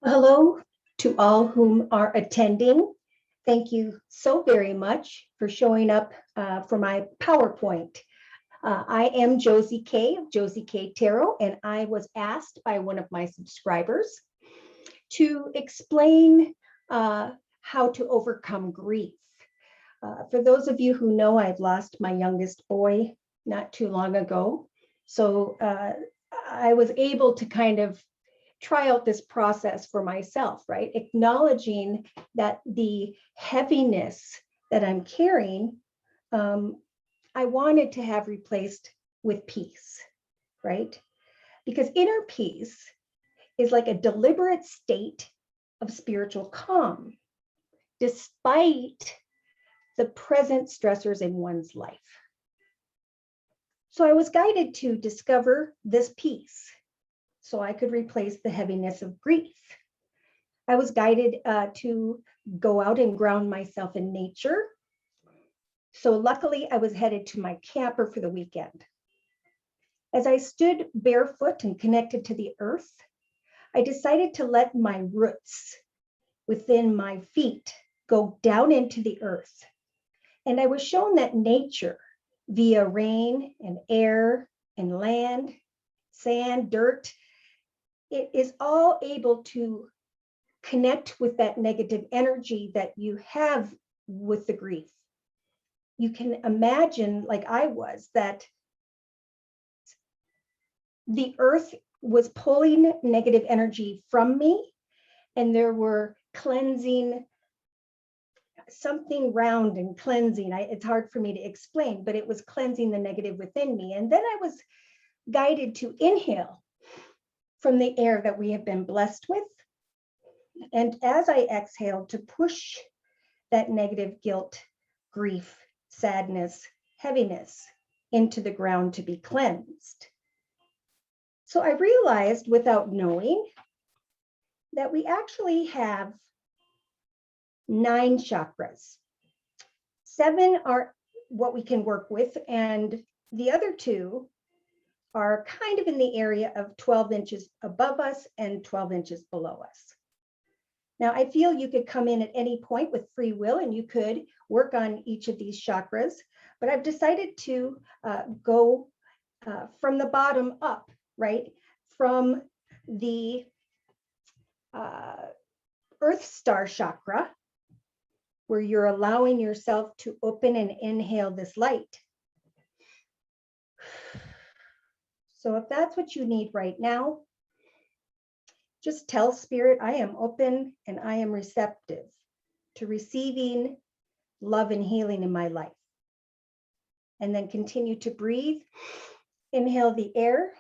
Hello to all whom are attending. Thank you so very much for showing up for my PowerPoint. I am Josie K of Josie K Tarot, and I was asked by one of my subscribers to explain how to overcome grief. For those of you who know, I've lost my youngest boy not too long ago. So I was able to kind of try out this process for myself, right? Acknowledging that the heaviness that I'm carrying, I wanted to have replaced with peace, right? Because inner peace is like a deliberate state of spiritual calm, despite the present stressors in one's life. So I was guided to discover this peace so I could replace the heaviness of grief. I was guided to go out and ground myself in nature. So luckily I was headed to my camper for the weekend. As I stood barefoot and connected to the earth, I decided to let my roots within my feet go down into the earth. And I was shown that nature, via rain and air and land, sand, dirt, it is all able to connect with that negative energy that you have with the grief. You can imagine, like I was, that the earth was pulling negative energy from me, and there were cleansing, something round and cleansing. It's hard for me to explain, but it was cleansing the negative within me. And then I was guided to inhale from the air that we have been blessed with. And as I exhaled, to push that negative guilt, grief, sadness, heaviness into the ground to be cleansed. So I realized, without knowing, that we actually have 9 chakras. 7 are what we can work with, and the other 2 are kind of in the area of 12 inches above us and 12 inches below us. Now, I feel you could come in at any point with free will and you could work on each of these chakras, but I've decided to go from the bottom up, right? From the Earth Star chakra, where you're allowing yourself to open and inhale this light. So if that's what you need right now, just tell Spirit, I am open and I am receptive to receiving love and healing in my life. And then continue to breathe. Inhale the air.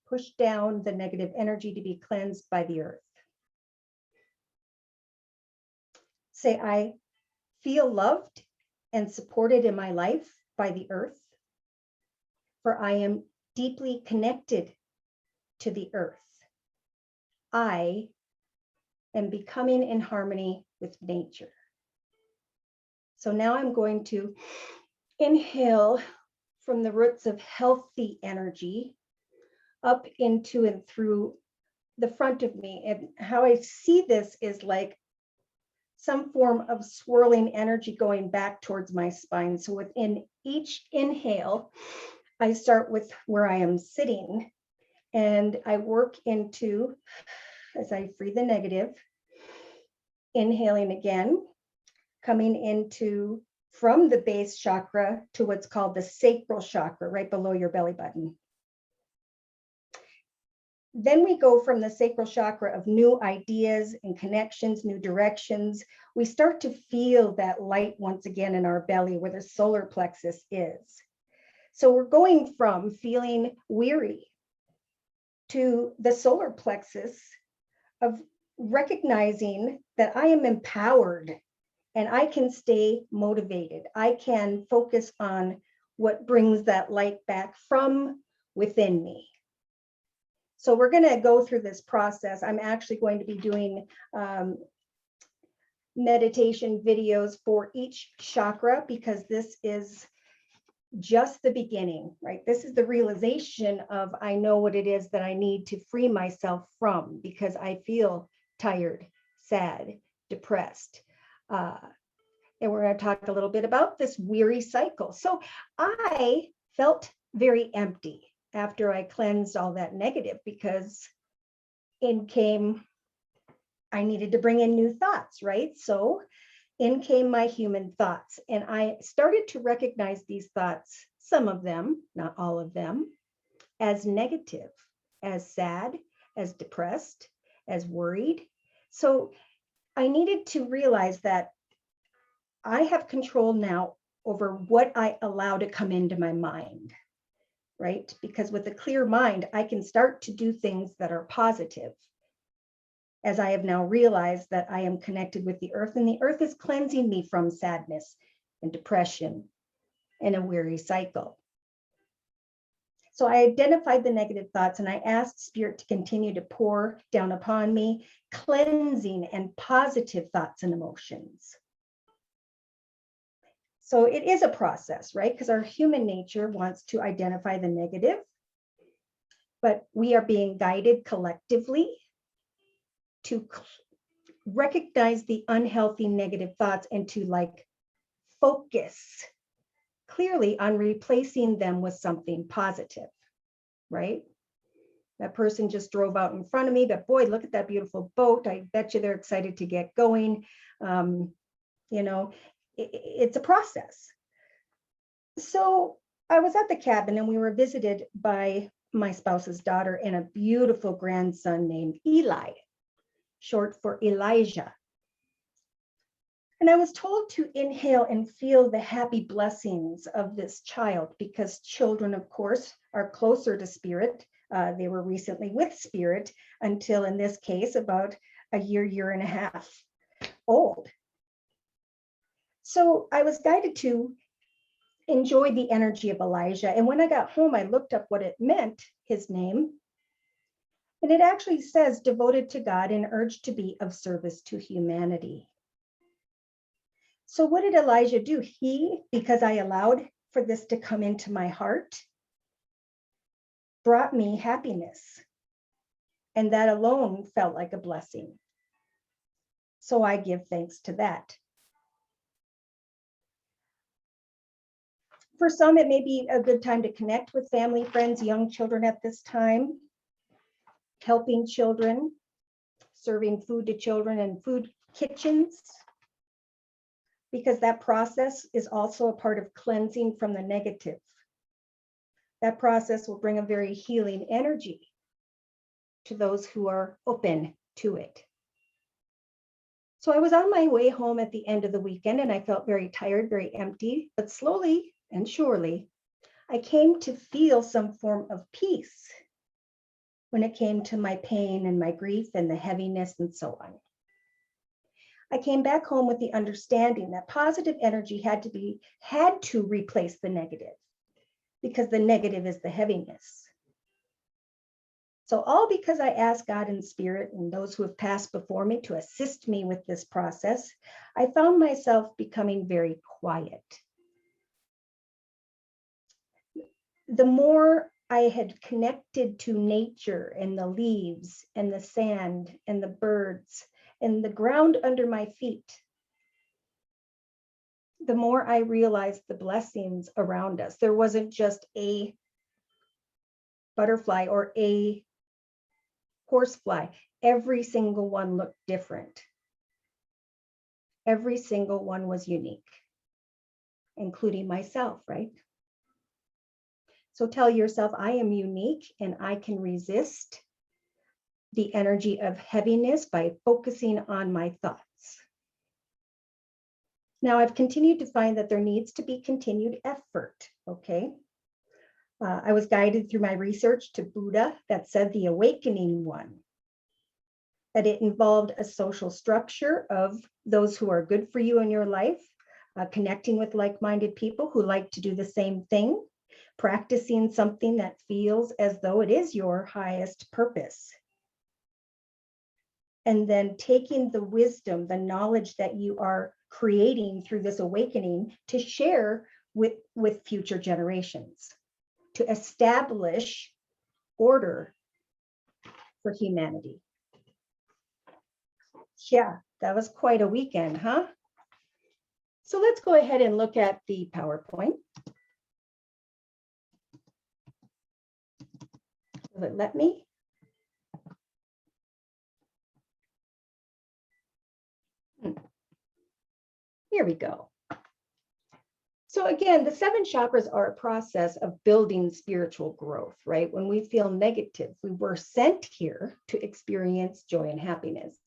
Push down the negative energy to be cleansed by the earth. Say, I feel loved and supported in my life by the earth, for I am deeply connected to the earth. I am becoming in harmony with nature. So now I'm going to inhale from the roots of healthy energy up into and through the front of me. And how I see this is like some form of swirling energy going back towards my spine. So within each inhale, I start with where I am sitting and I work into, as I free the negative, inhaling again, coming into from the base chakra to what's called the sacral chakra, right below your belly button. Then we go from the sacral chakra of new ideas and connections, new directions. We start to feel that light once again in our belly where the solar plexus is. So we're going from feeling weary to the solar plexus of recognizing that I am empowered and I can stay motivated. I can focus on what brings that light back from within me. So we're going to go through this process. I'm actually going to be doing meditation videos for each chakra because this is just the beginning, right? This is the realization of, I know what it is that I need to free myself from, because I feel tired, sad, depressed. And we're going to talk a little bit about this weary cycle. So I felt very empty after I cleansed all that negative, because in came, I needed to bring in new thoughts, right? So in came my human thoughts, and I started to recognize these thoughts, some of them, not all of them, as negative, as sad, as depressed, as worried. So I needed to realize that I have control now over what I allow to come into my mind, right? Because with a clear mind, I can start to do things that are positive, as I have now realized that I am connected with the earth, and the earth is cleansing me from sadness and depression and a weary cycle. So I identified the negative thoughts, and I asked Spirit to continue to pour down upon me cleansing and positive thoughts and emotions. So it is a process, right? Because our human nature wants to identify the negative, but we are being guided collectively to recognize the unhealthy negative thoughts and to focus clearly on replacing them with something positive, right? That person just drove out in front of me, but boy, look at that beautiful boat. I bet you they're excited to get going. It's a process. So I was at the cabin, and we were visited by my spouse's daughter and a beautiful grandson named Eli, short for Elijah. And I was told to inhale and feel the happy blessings of this child, because children, of course, are closer to spirit. They were recently with spirit until, in this case, about a year and a half old. So I was guided to enjoy the energy of Elijah. And when I got home, I looked up what it meant, his name. And it actually says devoted to God and urged to be of service to humanity. So what did Elijah do? He, because I allowed for this to come into my heart, brought me happiness. And that alone felt like a blessing. So I give thanks to that. For some, it may be a good time to connect with family, friends, young children at this time, helping children, serving food to children in food kitchens, because that process is also a part of cleansing from the negative. That process will bring a very healing energy to those who are open to it. So I was on my way home at the end of the weekend, and I felt very tired, very empty, but slowly and surely, I came to feel some form of peace when it came to my pain and my grief and the heaviness and so on. I came back home with the understanding that positive energy had to replace the negative, because the negative is the heaviness. So all because I asked God in spirit and those who have passed before me to assist me with this process, I found myself becoming very quiet. The more I had connected to nature and the leaves and the sand and the birds and the ground under my feet, the more I realized the blessings around us. There wasn't just a butterfly or a horsefly. Every single one looked different. Every single one was unique, including myself, right? So tell yourself, I am unique and I can resist the energy of heaviness by focusing on my thoughts. Now, I've continued to find that there needs to be continued effort, okay? I was guided through my research to Buddha that said the awakening one, that it involved a social structure of those who are good for you in your life, connecting with like-minded people who like to do the same thing, practicing something that feels as though it is your highest purpose. And then taking the wisdom, the knowledge that you are creating through this awakening to share with future generations, to establish order for humanity. Yeah, that was quite a weekend, huh? So let's go ahead and look at the PowerPoint. Will it let me? Here we go. So again, the 7 chakras are a process of building spiritual growth, right? When we feel negative, we were sent here to experience joy and happiness.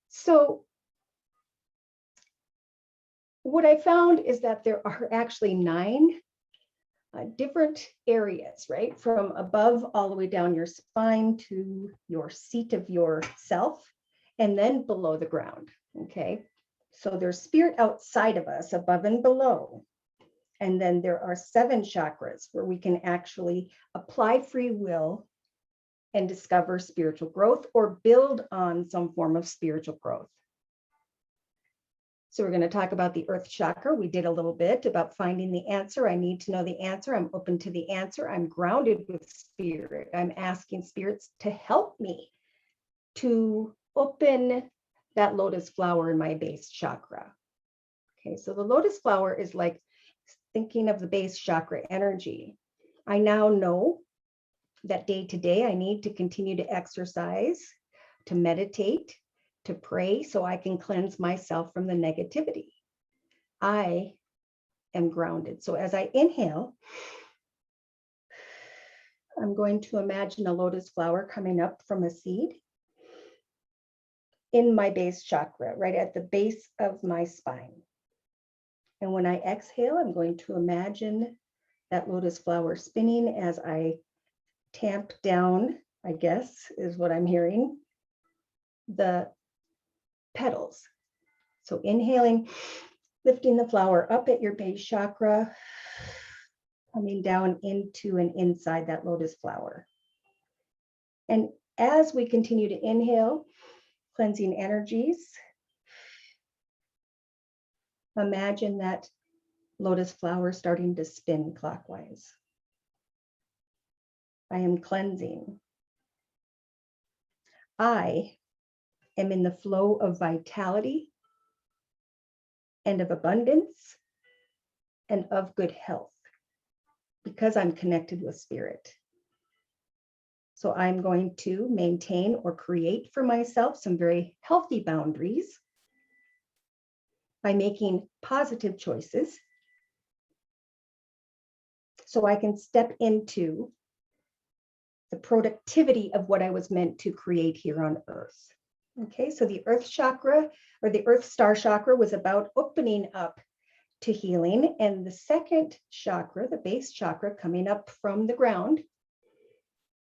So what I found is that there are actually 9 different areas, right? From above all the way down your spine to your seat of yourself, and then below the ground, okay? So there's spirit outside of us, above and below. And then there are 7 chakras where we can actually apply free will and discover spiritual growth or build on some form of spiritual growth. So we're going to talk about the earth chakra. We did a little bit about finding the answer. I need to know the answer. I'm open to the answer. I'm grounded with spirit. I'm asking spirits to help me to open that lotus flower in my base chakra. Okay, so the lotus flower is like thinking of the base chakra energy. I now know that day to day, I need to continue to exercise, to meditate, to pray, so I can cleanse myself from the negativity. I am grounded. So as I inhale, I'm going to imagine a lotus flower coming up from a seed in my base chakra, right at the base of my spine. And when I exhale, I'm going to imagine that lotus flower spinning as I tamp down, I guess, is what I'm hearing, the petals. So inhaling, lifting the flower up at your base chakra, coming down into and inside that lotus flower. And as we continue to inhale, cleansing energies, imagine that lotus flower starting to spin clockwise. I am cleansing. I am in the flow of vitality and of abundance and of good health because I'm connected with spirit. So I'm going to maintain or create for myself some very healthy boundaries by making positive choices so I can step into the productivity of what I was meant to create here on earth. Okay, so the earth chakra or the earth star chakra was about opening up to healing. And the second chakra, the base chakra coming up from the ground,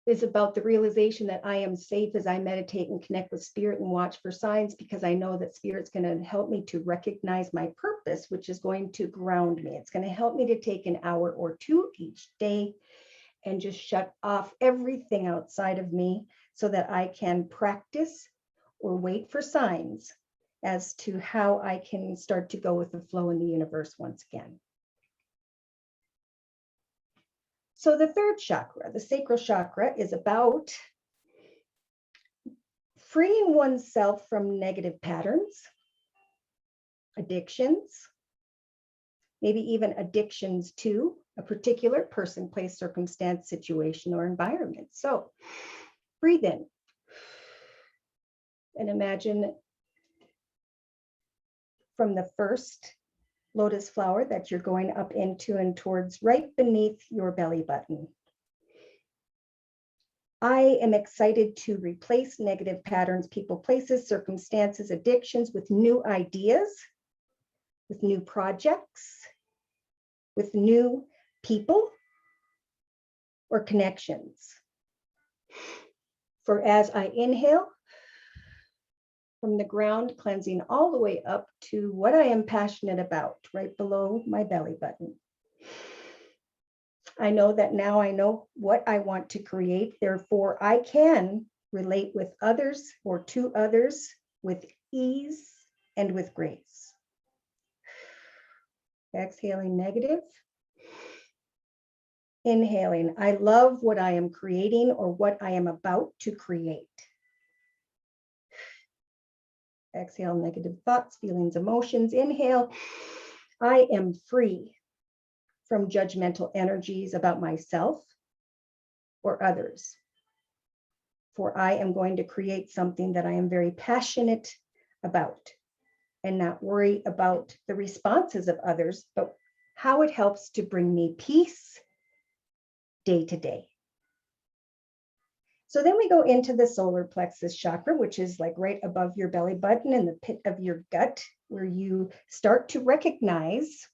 is about the realization that I am safe as I meditate and connect with spirit and watch for signs, because I know that spirit's going to help me to recognize my purpose, which is going to ground me. It's going to help me to take an hour or 2 each day and just shut off everything outside of me so that I can practice or wait for signs as to how I can start to go with the flow in the universe once again. So the third chakra, the sacral chakra, is about freeing oneself from negative patterns, addictions, maybe even addictions to a particular person, place, circumstance, situation, or environment. So breathe in and imagine from the first lotus flower that you're going up into and towards right beneath your belly button. I am excited to replace negative patterns, people, places, circumstances, addictions with new ideas, with new projects, with new people or connections. For as I inhale from the ground, cleansing all the way up to what I am passionate about, right below my belly button. I know that now I know what I want to create. Therefore, I can relate with others or to others with ease and with grace. Exhaling negative. Inhaling, I love what I am creating or what I am about to create. Exhale, negative thoughts, feelings, emotions. Inhale, I am free from judgmental energies about myself or others. For I am going to create something that I am very passionate about and not worry about the responses of others, but how it helps to bring me peace day to day. So then we go into the solar plexus chakra, which is like right above your belly button in the pit of your gut, where you start to recognize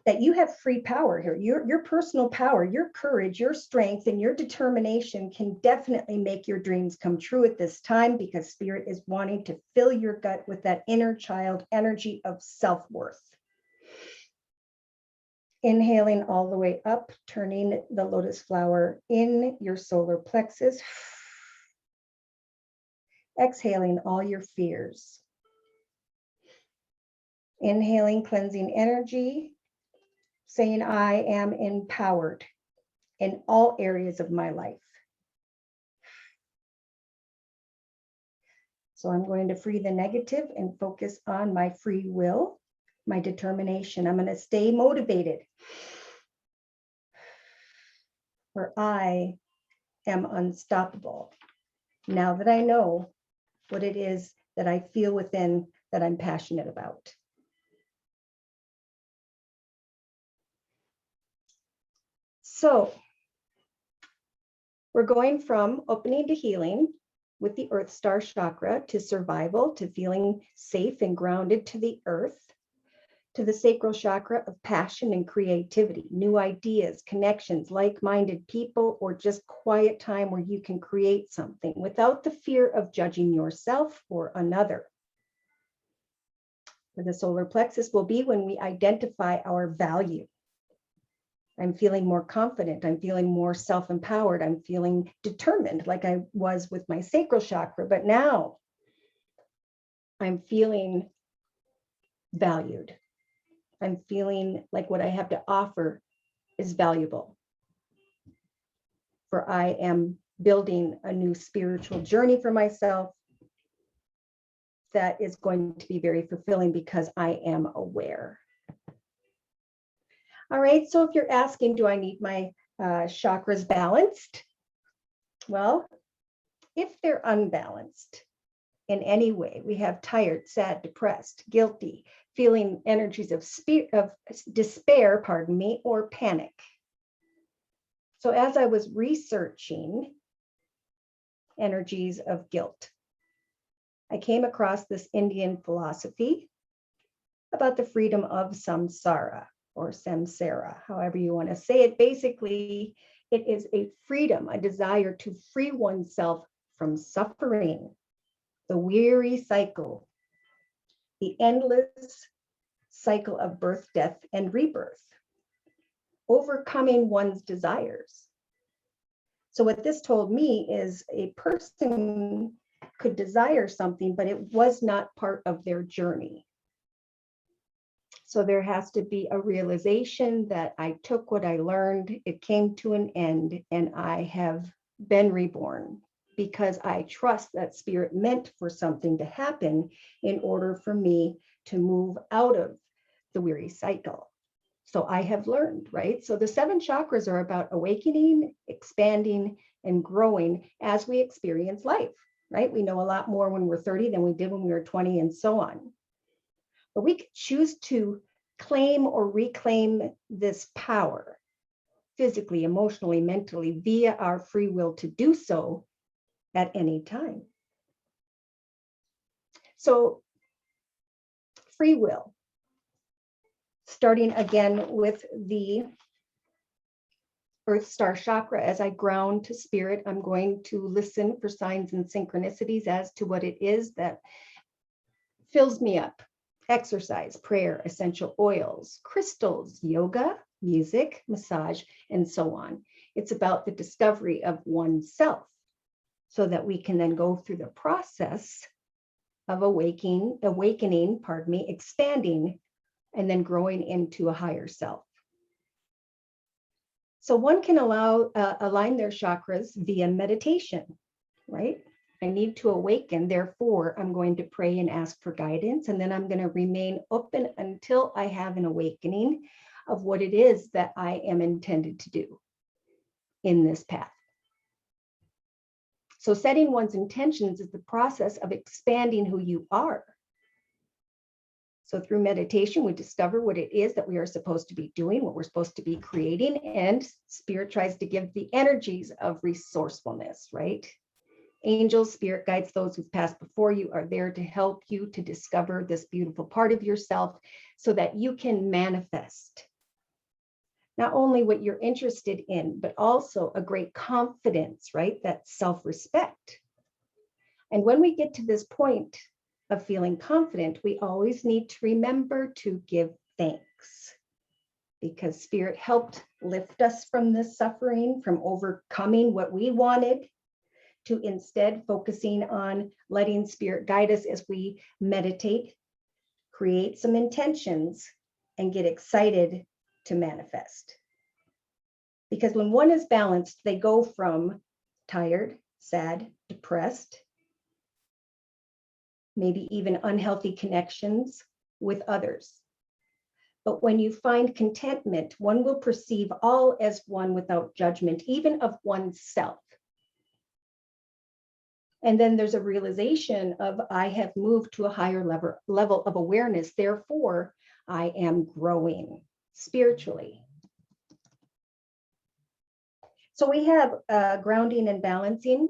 that you have free power here. Your personal power, your courage, your strength, and your determination can definitely make your dreams come true at this time, because Spirit is wanting to fill your gut with that inner child energy of self-worth. Inhaling all the way up, turning the lotus flower in your solar plexus. Exhaling all your fears. Inhaling cleansing energy, saying I am empowered in all areas of my life. So I'm going to free the negative and focus on my free will, my determination. I'm going to stay motivated, for I am unstoppable. Now that I know what it is that I feel within that I'm passionate about. So we're going from opening to healing with the Earth Star Chakra, to survival, to feeling safe and grounded to the earth, to the Sacral Chakra of passion and creativity, new ideas, connections, like-minded people, or just quiet time where you can create something without the fear of judging yourself or another. For the solar plexus will be when we identify our value. I'm feeling more confident. I'm feeling more self-empowered. I'm feeling determined, like I was with my sacral chakra, but now I'm feeling valued. I'm feeling like what I have to offer is valuable. For I am building a new spiritual journey for myself that is going to be very fulfilling, because I am aware. All right, so if you're asking, do I need my chakras balanced? Well, if they're unbalanced in any way, we have tired, sad, depressed, guilty, feeling energies of despair, or panic. So as I was researching energies of guilt, I came across this Indian philosophy about the freedom of samsara, or samsara, however you want to say it. Basically, it is a freedom, a desire to free oneself from suffering, the weary cycle, the endless cycle of birth, death, and rebirth, overcoming one's desires. So what this told me is a person could desire something, but it was not part of their journey. So there has to be a realization that I took what I learned, it came to an end, and I have been reborn, because I trust that Spirit meant for something to happen in order for me to move out of the weary cycle. So I have learned, right? So the 7 chakras are about awakening, expanding, and growing as we experience life, right? We know a lot more when we're 30 than we did when we were 20, and so on. But we could choose to claim or reclaim this power physically, emotionally, mentally, via our free will to do so at any time. So free will, starting again with the Earth Star Chakra. As I ground to Spirit, I'm going to listen for signs and synchronicities as to what it is that fills me up. Exercise, prayer, essential oils, crystals, yoga, music, massage, and so on. It's about the discovery of oneself, so that we can then go through the process of awakening, expanding and then growing into a higher self. So one can align their chakras via meditation, right? I need to awaken, therefore I'm going to pray and ask for guidance, and then I'm going to remain open until I have an awakening of what it is that I am intended to do in this path. So setting one's intentions is the process of expanding who you are. So through meditation, we discover what it is that we are supposed to be doing, what we're supposed to be creating, and Spirit tries to give the energies of resourcefulness, right? Angels, spirit guides, those who've passed before you are there to help you to discover this beautiful part of yourself so that you can manifest not only what you're interested in, but also a great confidence, right? That self-respect. And when we get to this point of feeling confident, we always need to remember to give thanks, because Spirit helped lift us from this suffering, from overcoming what we wanted, to instead focusing on letting Spirit guide us as we meditate, create some intentions, and get excited to manifest. Because when one is balanced, they go from tired, sad, depressed, maybe even unhealthy connections with others. But when you find contentment, one will perceive all as one without judgment, even of oneself. And then there's a realization of, I have moved to a higher level of awareness. Therefore, I am growing spiritually. So we have grounding and balancing.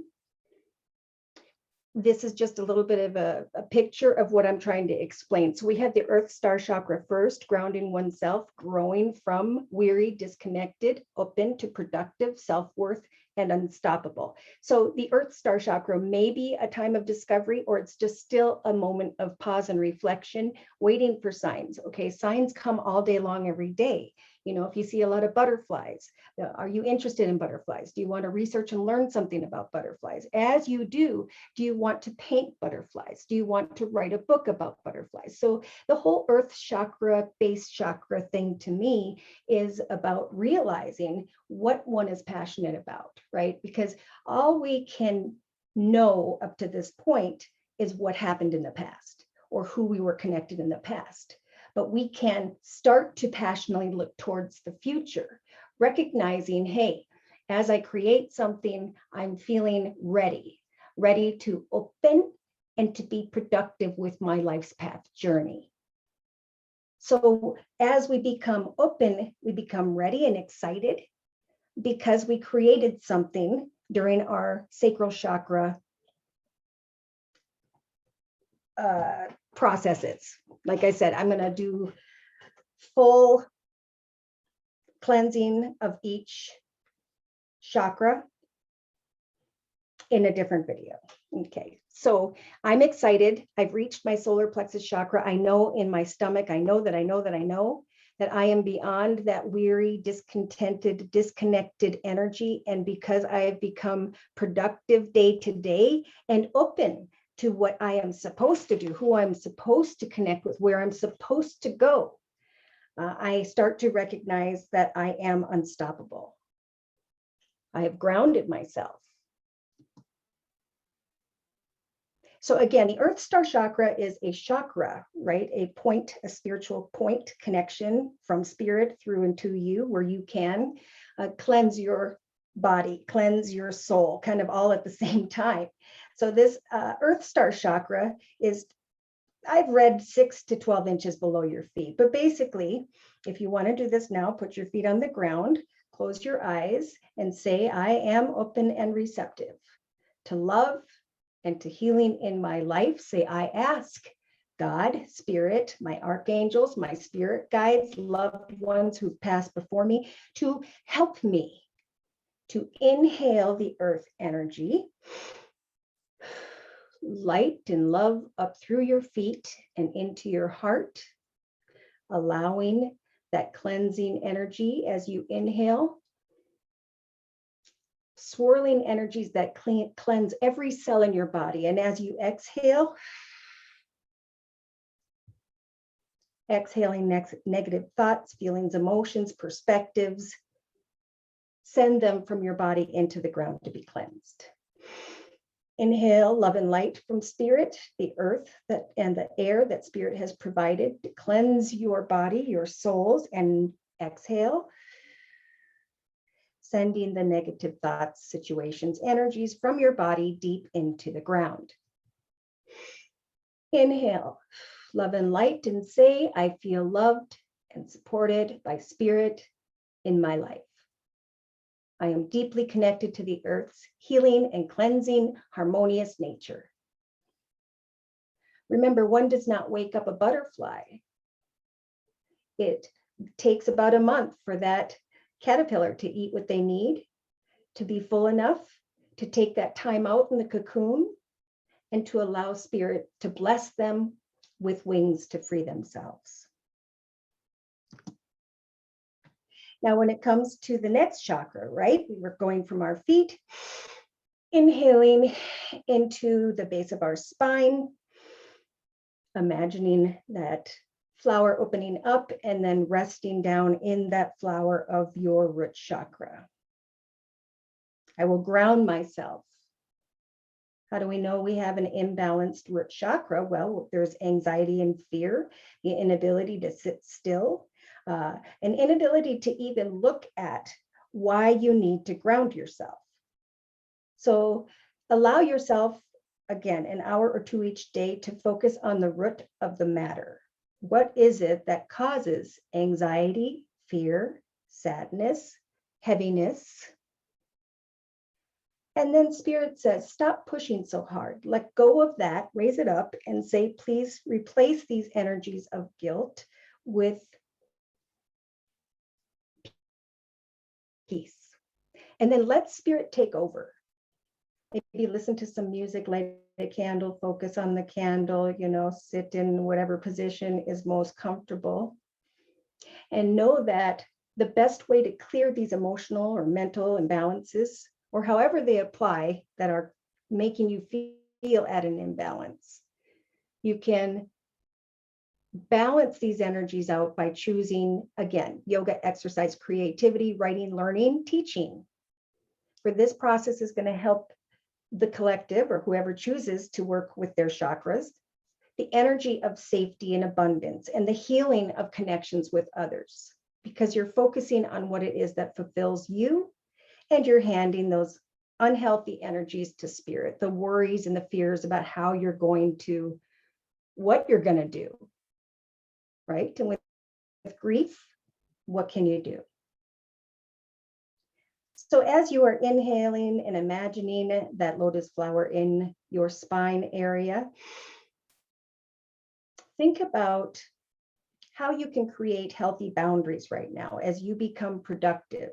This is just a little bit of a picture of what I'm trying to explain. So we have the Earth Star Chakra first, grounding oneself, growing from weary, disconnected, open to productive, self-worth, and unstoppable. So the Earth Star Chakra may be a time of discovery, or it's just still a moment of pause and reflection, waiting for signs. Okay, signs come all day long, every day. You know, if you see a lot of butterflies, are you interested in butterflies? Do you want to research and learn something about butterflies? As you do you want to paint butterflies? Do you want to write a book about butterflies? So the whole Earth Chakra, base chakra thing to me is about realizing what one is passionate about, right? Because all we can know up to this point is what happened in the past or who we were connected in the past. But we can start to passionately look towards the future, recognizing, hey, as I create something, I'm feeling ready to open and to be productive with my life's path journey. So as we become open, we become ready and excited because we created something during our sacral chakra processes. Like I said, I'm going to do full cleansing of each chakra in a different video. Okay, so I'm excited. I've reached my solar plexus chakra. I know in my stomach, I know that I am beyond that weary, discontented, disconnected energy. And because I have become productive day to day and open to what I am supposed to do, who I'm supposed to connect with, where I'm supposed to go, I start to recognize that I am unstoppable. I have grounded myself. So again, the Earth Star Chakra is a chakra, right? A point, a spiritual point connection from spirit through into you, where you can cleanse your body, cleanse your soul, kind of all at the same time. So this Earth Star Chakra is, I've read 6 to 12 inches below your feet. But basically, if you want to do this now, put your feet on the ground, close your eyes, and say, I am open and receptive to love and to healing in my life. Say, I ask God, Spirit, my archangels, my spirit guides, loved ones who've passed before me, to help me to inhale the earth energy, light and love up through your feet and into your heart, allowing that cleansing energy as you inhale, swirling energies that cleanse every cell in your body. And as you exhale, Exhaling negative thoughts, feelings, emotions, perspectives. Send them from your body into the ground to be cleansed. Inhale love and light from spirit, the earth and the air that spirit has provided to cleanse your body, your souls, and exhale, sending the negative thoughts, situations, energies from your body deep into the ground. Inhale, love and light, and say, I feel loved and supported by spirit in my life. I am deeply connected to the earth's healing and cleansing, harmonious nature. Remember, one does not wake up a butterfly. It takes about a month for that caterpillar to eat what they need, to be full enough, to take that time out in the cocoon, and to allow spirit to bless them with wings to free themselves. Now, when it comes to the next chakra, right, we were going from our feet, inhaling into the base of our spine, imagining that flower opening up and then resting down in that flower of your root chakra. I will ground myself. How do we know we have an imbalanced root chakra? Well, there's anxiety and fear, the inability to sit still, an inability to even look at why you need to ground yourself. So allow yourself, again, an hour or two each day to focus on the root of the matter. What is it that causes anxiety, fear, sadness, heaviness? And then spirit says, stop pushing so hard. Let go of that, raise it up and say, please replace these energies of guilt with peace. And then let spirit take over. Maybe listen to some music, light a candle, focus on the candle, sit in whatever position is most comfortable. And know that the best way to clear these emotional or mental imbalances, or however they apply that are making you feel at an imbalance, you can balance these energies out by choosing, again, yoga, exercise, creativity, writing, learning, teaching. For this process is going to help the collective or whoever chooses to work with their chakras, the energy of safety and abundance and the healing of connections with others, because you're focusing on what it is that fulfills you, and you're handing those unhealthy energies to spirit, the worries and the fears about how you're going to, what you're going to do, right? And with grief, what can you do? So as you are inhaling and imagining that lotus flower in your spine area, think about how you can create healthy boundaries right now as you become productive.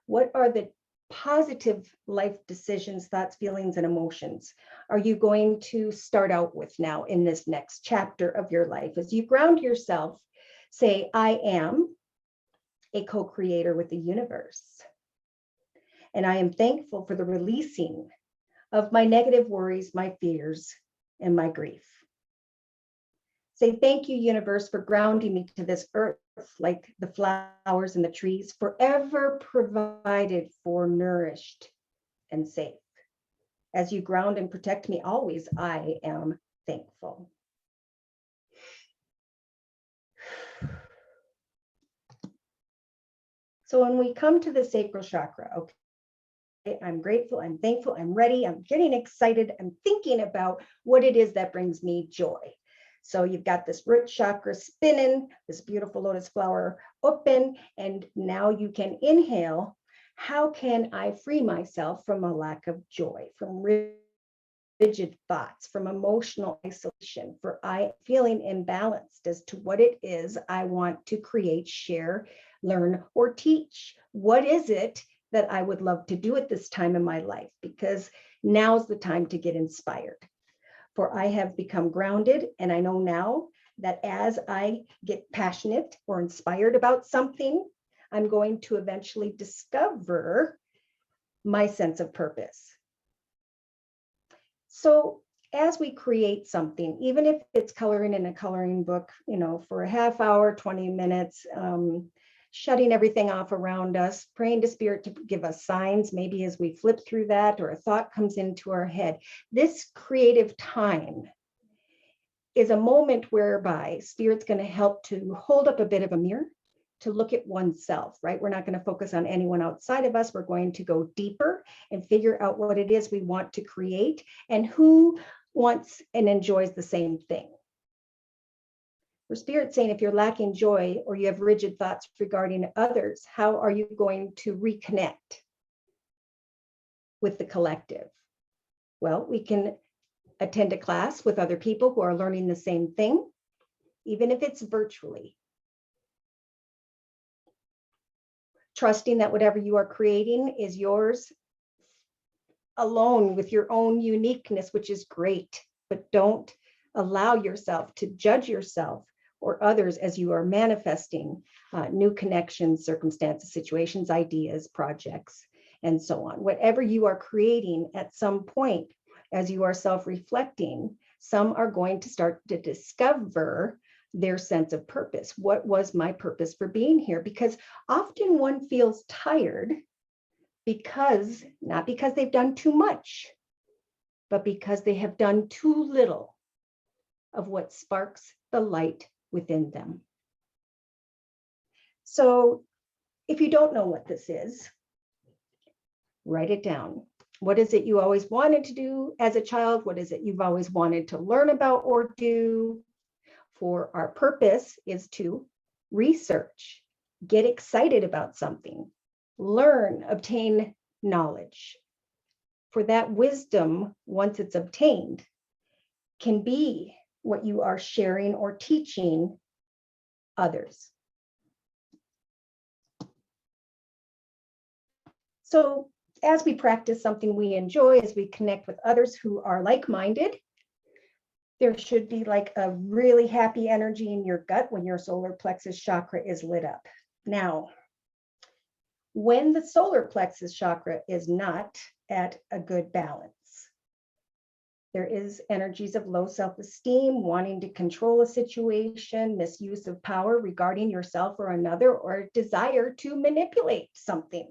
What are the positive life decisions, thoughts, feelings, and emotions are you going to start out with now in this next chapter of your life? As you ground yourself, say, I am a co-creator with the universe. And I am thankful for the releasing of my negative worries, my fears, and my grief. Say, thank you, universe, for grounding me to this earth, like the flowers and the trees, forever provided for, nourished, and safe. As you ground and protect me always, I am thankful. So when we come to the sacral chakra, okay, I'm grateful, I'm thankful, I'm ready, I'm getting excited, I'm thinking about what it is that brings me joy. So you've got this root chakra spinning, this beautiful lotus flower open, and now you can inhale. How can I free myself from a lack of joy, from rigid thoughts, from emotional isolation, for I feeling imbalanced as to what it is I want to create, share, learn, or teach? What is it that I would love to do at this time in my life? Because now's the time to get inspired. For I have become grounded, and I know now that as I get passionate or inspired about something, I'm going to eventually discover my sense of purpose. So as we create something, even if it's coloring in a coloring book, for a half hour, 20 minutes, shutting everything off around us, praying to spirit to give us signs, maybe as we flip through that or a thought comes into our head. This creative time is a moment whereby spirit's going to help to hold up a bit of a mirror to look at oneself, right? We're not going to focus on anyone outside of us. We're going to go deeper and figure out what it is we want to create and who wants and enjoys the same thing. For spirit saying, if you're lacking joy or you have rigid thoughts regarding others, how are you going to reconnect with the collective? Well, we can attend a class with other people who are learning the same thing, even if it's virtually. Trusting that whatever you are creating is yours alone with your own uniqueness, which is great, but don't allow yourself to judge yourself or others as you are manifesting new connections, circumstances, situations, ideas, projects, and so on. Whatever you are creating at some point, as you are self-reflecting, some are going to start to discover their sense of purpose. What was my purpose for being here? Because often one feels tired because, not because they've done too much, but because they have done too little of what sparks the light within them. So if you don't know what this is, write it down. What is it you always wanted to do as a child? What is it you've always wanted to learn about or do? For our purpose is to research, get excited about something, learn, obtain knowledge. For that wisdom, once it's obtained, can be what you are sharing or teaching others. So as we practice something we enjoy, as we connect with others who are like-minded, there should be like a really happy energy in your gut when your solar plexus chakra is lit up. Now, when the solar plexus chakra is not at a good balance, there is energies of low self-esteem, wanting to control a situation, misuse of power regarding yourself or another, or desire to manipulate something.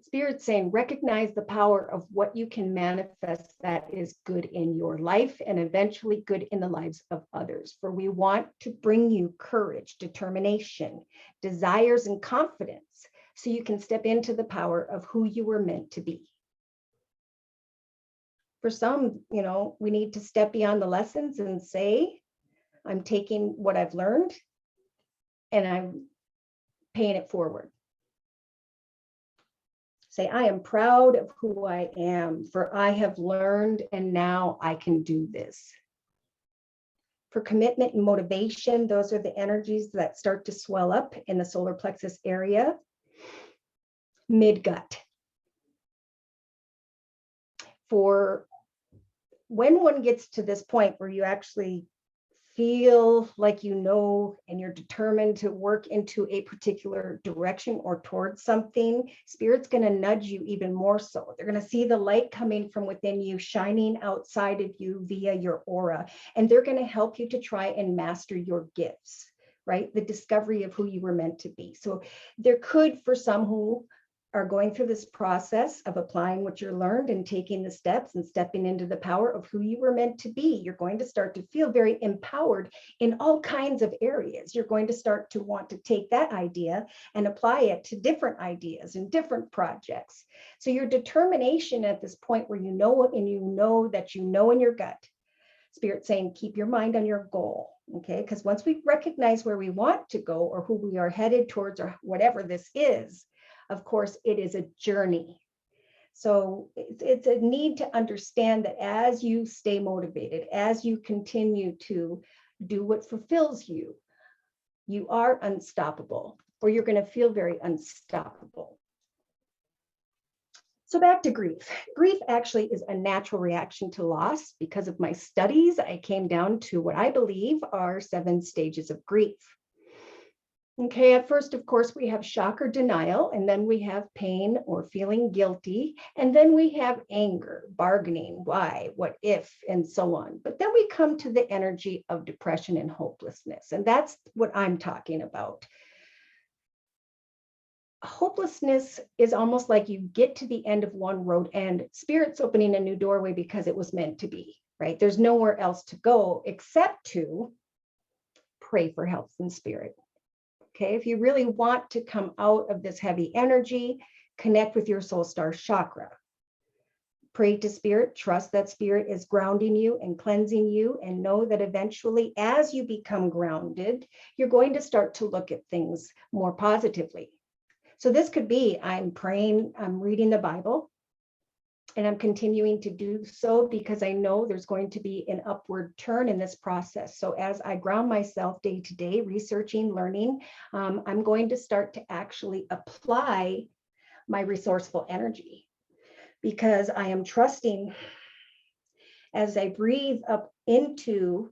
Spirit's saying, recognize the power of what you can manifest that is good in your life and eventually good in the lives of others. For we want to bring you courage, determination, desires, and confidence so you can step into the power of who you were meant to be. For some, we need to step beyond the lessons and say, I'm taking what I've learned and I'm paying it forward. Say, I am proud of who I am, for I have learned and now I can do this. For commitment and motivation, those are the energies that start to swell up in the solar plexus area, mid-gut. For when one gets to this point where you actually feel like and you're determined to work into a particular direction or towards something, Spirit's going to nudge you even more so. They're going to see the light coming from within you, shining outside of you via your aura, and they're going to help you to try and master your gifts, right? The discovery of who you were meant to be. So there could, for some who are going through this process of applying what you're learned and taking the steps and stepping into the power of who you were meant to be, you're going to start to feel very empowered in all kinds of areas. You're going to start to want to take that idea and apply it to different ideas and different projects. So your determination at this point where you know and you know that you know in your gut, Spirit saying, keep your mind on your goal, okay? Because once we recognize where we want to go or who we are headed towards or whatever this is, of course, it is a journey. So it's a need to understand that as you stay motivated, as you continue to do what fulfills you, you are unstoppable, or you're going to feel very unstoppable. So back to grief. Grief actually is a natural reaction to loss. Because of my studies, I came down to what I believe are 7 stages of grief. Okay, at first, of course, we have shock or denial, and then we have pain or feeling guilty, and then we have anger, bargaining, why, what if, and so on. But then we come to the energy of depression and hopelessness, and that's what I'm talking about. Hopelessness is almost like you get to the end of one road and spirit's opening a new doorway because it was meant to be, right? There's nowhere else to go except to pray for health and spirit. Okay, if you really want to come out of this heavy energy, connect with your soul star chakra. Pray to spirit, trust that spirit is grounding you and cleansing you, and know that eventually, as you become grounded, you're going to start to look at things more positively. So this could be, I'm praying, I'm reading the Bible, and I'm continuing to do so because I know there's going to be an upward turn in this process. So as I ground myself day to day, researching, learning, I'm going to start to actually apply my resourceful energy because I am trusting as I breathe up into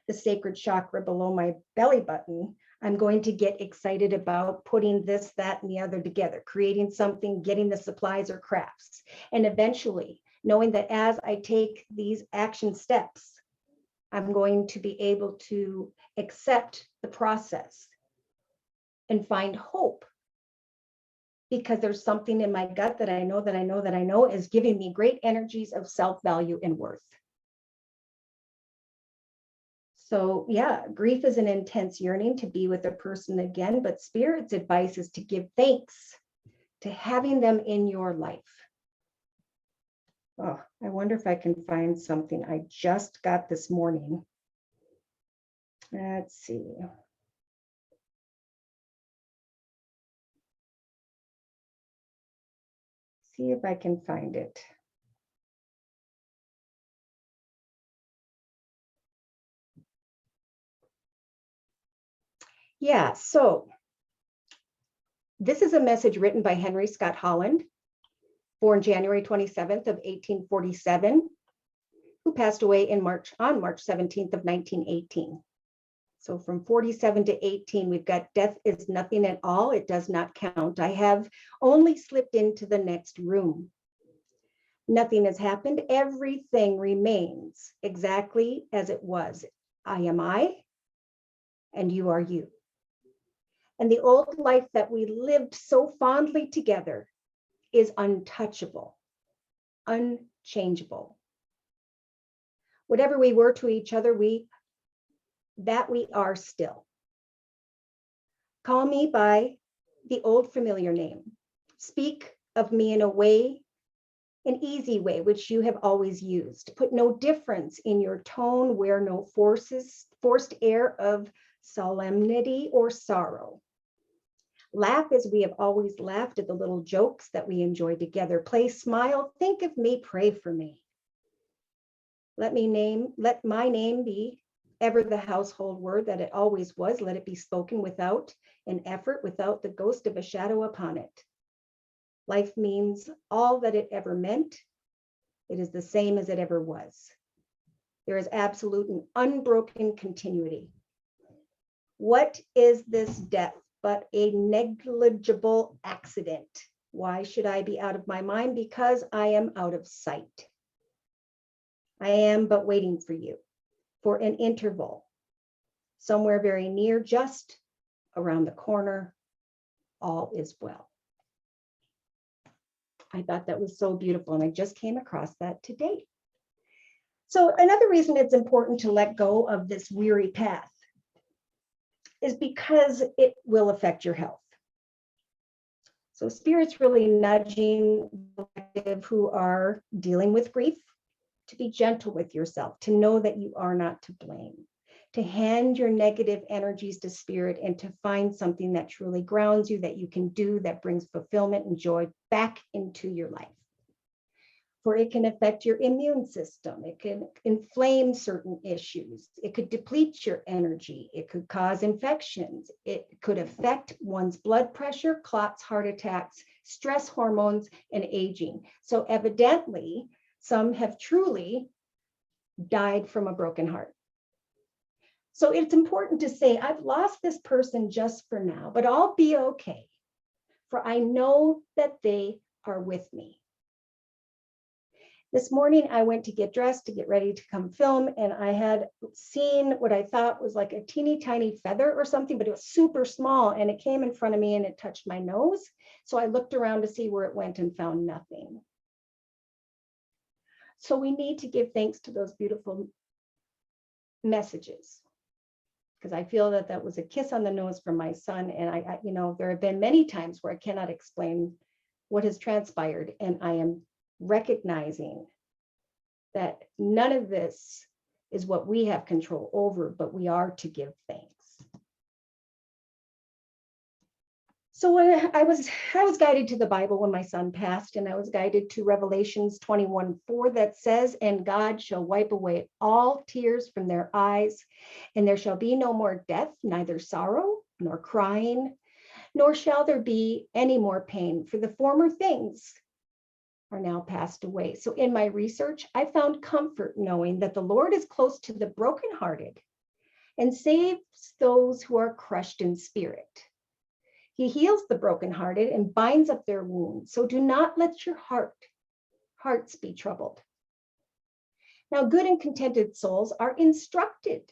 the sacred chakra below my belly button. I'm going to get excited about putting this, that, and the other together, creating something, getting the supplies or crafts. And eventually, knowing that as I take these action steps, I'm going to be able to accept the process and find hope because there's something in my gut that I know is giving me great energies of self-value and worth. So yeah, grief is an intense yearning to be with a person again, but spirit's advice is to give thanks to having them in your life. Oh, I wonder if I can find something I just got this morning. Let's see. See if I can find it. Yeah, so this is a message written by Henry Scott Holland, born January 27th of 1847, who passed away on March 17th of 1918. So from 47 to 18, we've got death is nothing at all. It does not count. I have only slipped into the next room. Nothing has happened. Everything remains exactly as it was. I am I, and you are you. And the old life that we lived so fondly together is untouchable, unchangeable. Whatever we were to each other, we are still. Call me by the old familiar name. Speak of me in a way, an easy way, which you have always used. Put no difference in your tone, wear no forced air of solemnity or sorrow. Laugh as we have always laughed at the little jokes that we enjoy together. Play, smile, think of me, pray for me. Let my name be ever the household word that it always was. Let it be spoken without an effort, without the ghost of a shadow upon it. Life means all that it ever meant. It is the same as it ever was. There is absolute and unbroken continuity. What is this death but a negligible accident? Why should I be out of my mind? Because I am out of sight. I am but waiting for you, for an interval, somewhere very near, just around the corner. All is well. I thought that was so beautiful, and I just came across that today. So another reason it's important to let go of this weary path is because it will affect your health. So spirit's really nudging the collective who are dealing with grief to be gentle with yourself, to know that you are not to blame, to hand your negative energies to spirit and to find something that truly grounds you, that you can do, that brings fulfillment and joy back into your life. For it can affect your immune system. It can inflame certain issues. It could deplete your energy. It could cause infections. It could affect one's blood pressure, clots, heart attacks, stress hormones, and aging. So evidently, some have truly died from a broken heart. So it's important to say, I've lost this person just for now, but I'll be okay, for I know that they are with me. This morning, I went to get dressed to get ready to come film, and I had seen what I thought was like a teeny tiny feather or something, but it was super small, and it came in front of me and it touched my nose. So I looked around to see where it went and found nothing. So we need to give thanks to those beautiful messages, because I feel that that was a kiss on the nose from my son. And I, there have been many times where I cannot explain what has transpired, and I am recognizing that none of this is what we have control over, but we are to give thanks. So when I was guided to the Bible when my son passed, and I was guided to Revelations 21:4 that says, "And God shall wipe away all tears from their eyes, and there shall be no more death, neither sorrow nor crying, nor shall there be any more pain, for the former things are now passed away." So in my research, I found comfort knowing that the Lord is close to the brokenhearted and saves those who are crushed in spirit. He heals the brokenhearted and binds up their wounds. So do not let your hearts be troubled. Now, good and contented souls are instructed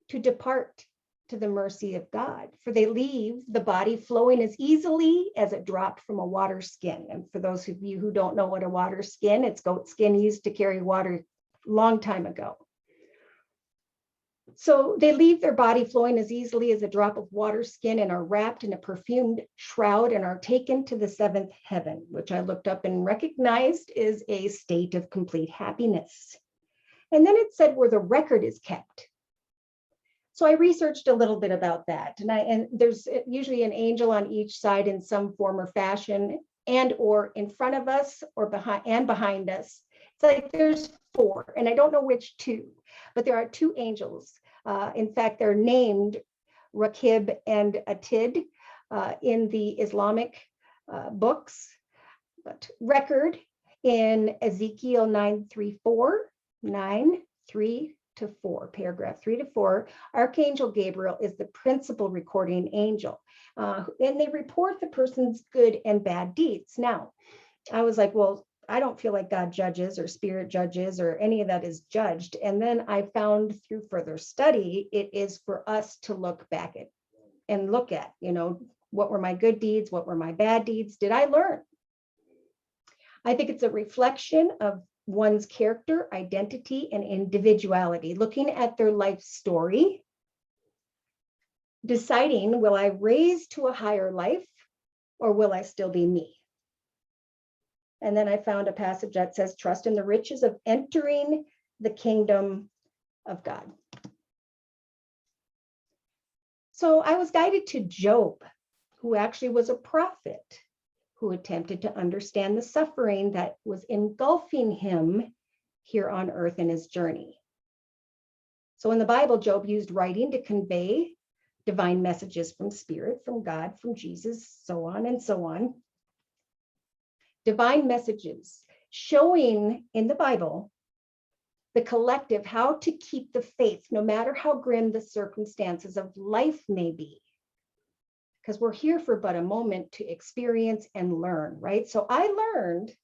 to depart to the mercy of God, for they leave the body flowing as easily as it dropped from a water skin. And for those of you who don't know what a water skin, it's goat skin used to carry water a long time ago. So they leave their body flowing as easily as a drop of water skin and are wrapped in a perfumed shroud and are taken to the seventh heaven, which I looked up and recognized is a state of complete happiness. And then it said where the record is kept. So I researched a little bit about that, and there's usually an angel on each side in some form or fashion, and or in front of us or behind us. It's like there's 4, and I don't know which 2, but there are 2 angels. In fact, they're named Rakib and Atid in the Islamic books. But record in Ezekiel 9:3-4, paragraph 3 to 4, Archangel Gabriel is the principal recording angel, and they report the person's good and bad deeds. Now, I was like, well, I don't feel like God judges or spirit judges or any of that is judged. And then I found through further study, it is for us to look back at and look at, what were my good deeds? What were my bad deeds? Did I learn? I think it's a reflection of one's character, identity, and individuality, looking at their life story, deciding, will I raise to a higher life or will I still be me? And then I found a passage that says, trust in the riches of entering the kingdom of God. So I was guided to Job, who actually was a prophet, who attempted to understand the suffering that was engulfing him here on earth in his journey. So in the Bible, Job used writing to convey divine messages from spirit, from God, from Jesus, so on and so on. Divine messages showing in the Bible the collective how to keep the faith, no matter how grim the circumstances of life may be. Because we're here for but a moment to experience and learn, right? So I learned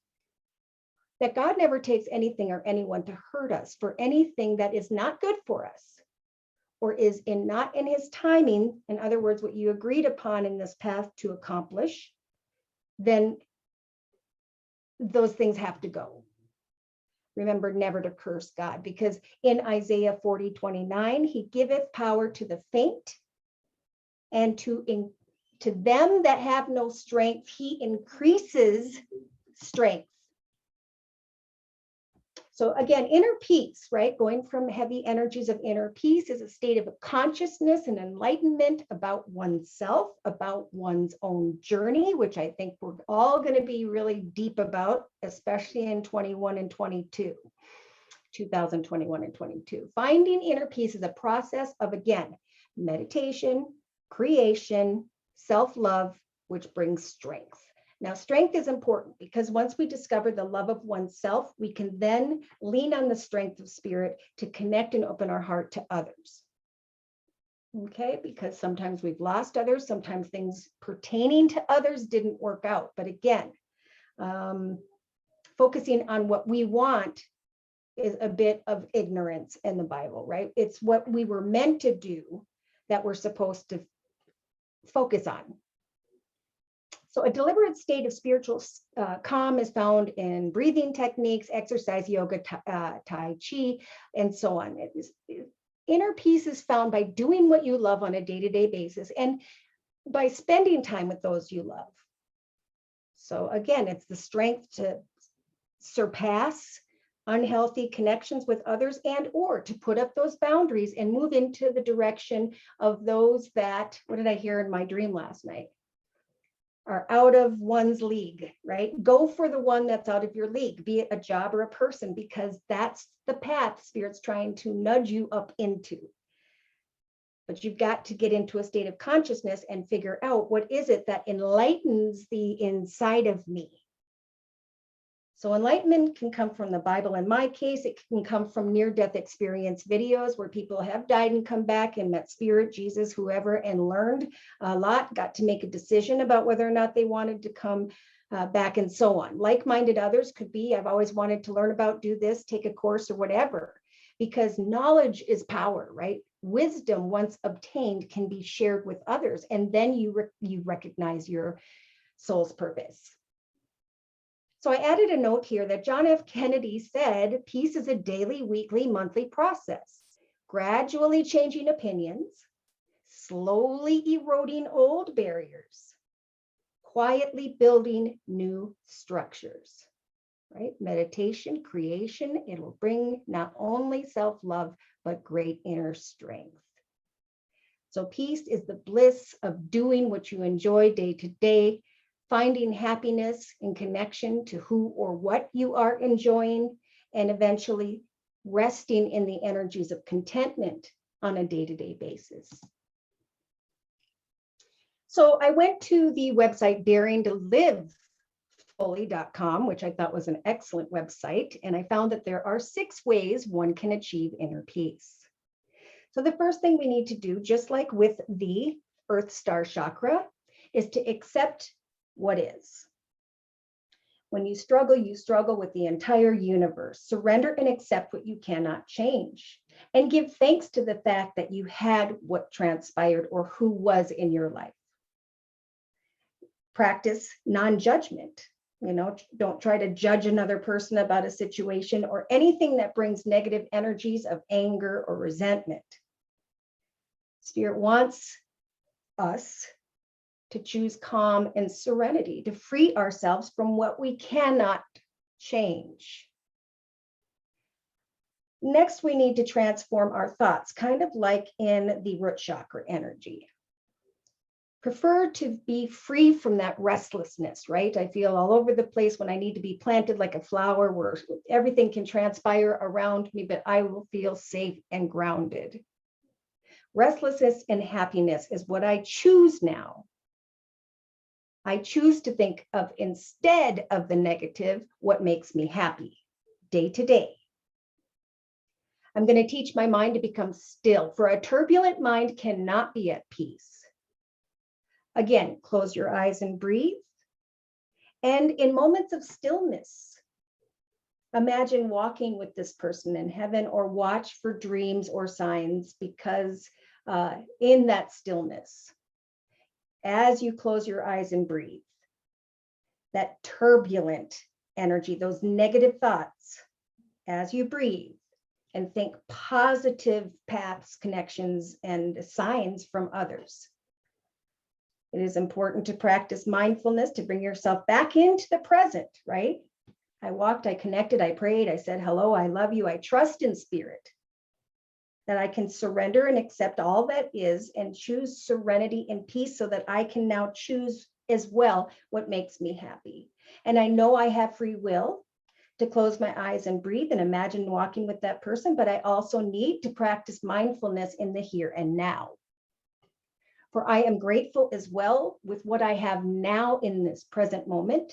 that God never takes anything or anyone to hurt us for anything that is not good for us or is not in his timing. In other words, what you agreed upon in this path to accomplish, then those things have to go. Remember never to curse God, because in Isaiah 40:29, he giveth power to the faint, and to them that have no strength, he increases strength. So again, inner peace, right? Going from heavy energies of inner peace is a state of consciousness and enlightenment about oneself, about one's own journey, which I think we're all going to be really deep about, especially in 2021 and 22. Finding inner peace is a process of, again, meditation, creation, self-love, which brings strength. Now, strength is important because once we discover the love of oneself, we can then lean on the strength of spirit to connect and open our heart to others. Okay, because sometimes we've lost others, sometimes things pertaining to others didn't work out. But again, focusing on what we want is a bit of ignorance in the Bible, right? It's what we were meant to do that we're supposed to focus on. So a deliberate state of spiritual calm is found in breathing techniques, exercise, yoga, tai chi, and so on. Inner peace is found by doing what you love on a day-to-day basis and by spending time with those you love. So again, it's the strength to surpass unhealthy connections with others and or to put up those boundaries and move into the direction of those that, what did I hear in my dream last night? Are out of one's league, right? Go for the one that's out of your league, be it a job or a person, because that's the path Spirit's trying to nudge you up into. But you've got to get into a state of consciousness and figure out what is it that enlightens the inside of me. So enlightenment can come from the Bible. In my case, it can come from near-death experience videos where people have died and come back and met Spirit, Jesus, whoever, and learned a lot, got to make a decision about whether or not they wanted to come back and so on. Like-minded others could be, I've always wanted to learn about, do this, take a course or whatever, because knowledge is power, right? Wisdom, once obtained, can be shared with others, and then you recognize your soul's purpose. So I added a note here that John F. Kennedy said, peace is a daily, weekly, monthly process, gradually changing opinions, slowly eroding old barriers, quietly building new structures, right? Meditation, creation, it'll bring not only self-love, but great inner strength. So peace is the bliss of doing what you enjoy day to day, finding happiness in connection to who or what you are enjoying, and eventually resting in the energies of contentment on a day-to-day basis. So I went to the website daringtolivefully.com, which I thought was an excellent website, and I found that there are 6 ways one can achieve inner peace. So the first thing we need to do, just like with the Earth Star Chakra, is to accept what is. When you struggle with the entire universe. Surrender and accept what you cannot change. And give thanks to the fact that you had what transpired or who was in your life. Practice non-judgment. You know, don't try to judge another person about a situation or anything that brings negative energies of anger or resentment. Spirit wants us to choose calm and serenity, to free ourselves from what we cannot change. Next, we need to transform our thoughts, kind of like in the root chakra energy. Prefer to be free from that restlessness, right? I feel all over the place when I need to be planted like a flower where everything can transpire around me, but I will feel safe and grounded. Restlessness and happiness is what I choose now. I choose to think of, instead of the negative, what makes me happy day to day. I'm going to teach my mind to become still, for a turbulent mind cannot be at peace. Again, close your eyes and breathe. And in moments of stillness, imagine walking with this person in heaven, or watch for dreams or signs, because in that stillness, as you close your eyes and breathe, that turbulent energy, those negative thoughts, as you breathe and think positive paths, connections, and signs from others. It is important to practice mindfulness to bring yourself back into the present, right? I walked, I connected, I prayed, I said, hello, I love you, I trust in Spirit. That I can surrender and accept all that is and choose serenity and peace, so that I can now choose as well what makes me happy. And I know I have free will to close my eyes and breathe and imagine walking with that person, but I also need to practice mindfulness in the here and now. For I am grateful as well with what I have now in this present moment.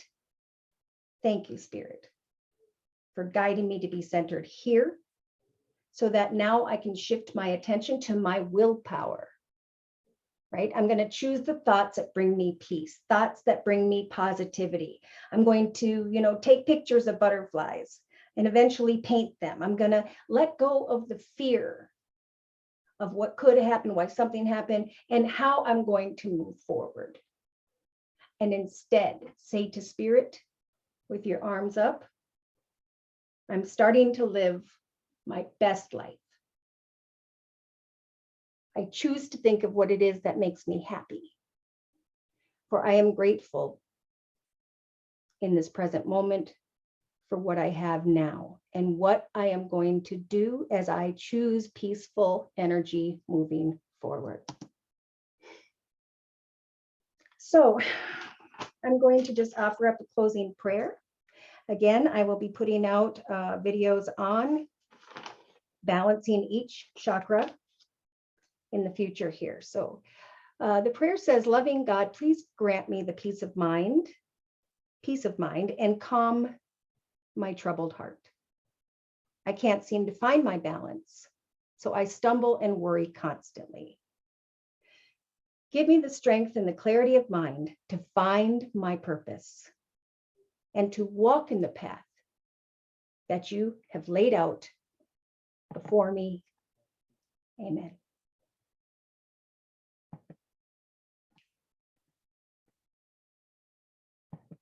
Thank you, Spirit, for guiding me to be centered here, so that now I can shift my attention to my willpower, right? I'm going to choose the thoughts that bring me peace, thoughts that bring me positivity. I'm going to, take pictures of butterflies and eventually paint them. I'm going to let go of the fear of what could happen, why something happened, and how I'm going to move forward. And instead, say to Spirit, with your arms up, I'm starting to live my best life. I choose to think of what it is that makes me happy. For I am grateful in this present moment for what I have now and what I am going to do as I choose peaceful energy moving forward. So I'm going to just offer up a closing prayer. Again, I will be putting out videos on balancing each chakra in the future here. So the prayer says, loving God, please grant me the peace of mind, and calm my troubled heart. I can't seem to find my balance, so I stumble and worry constantly. Give me the strength and the clarity of mind to find my purpose and to walk in the path that you have laid out before me. Amen.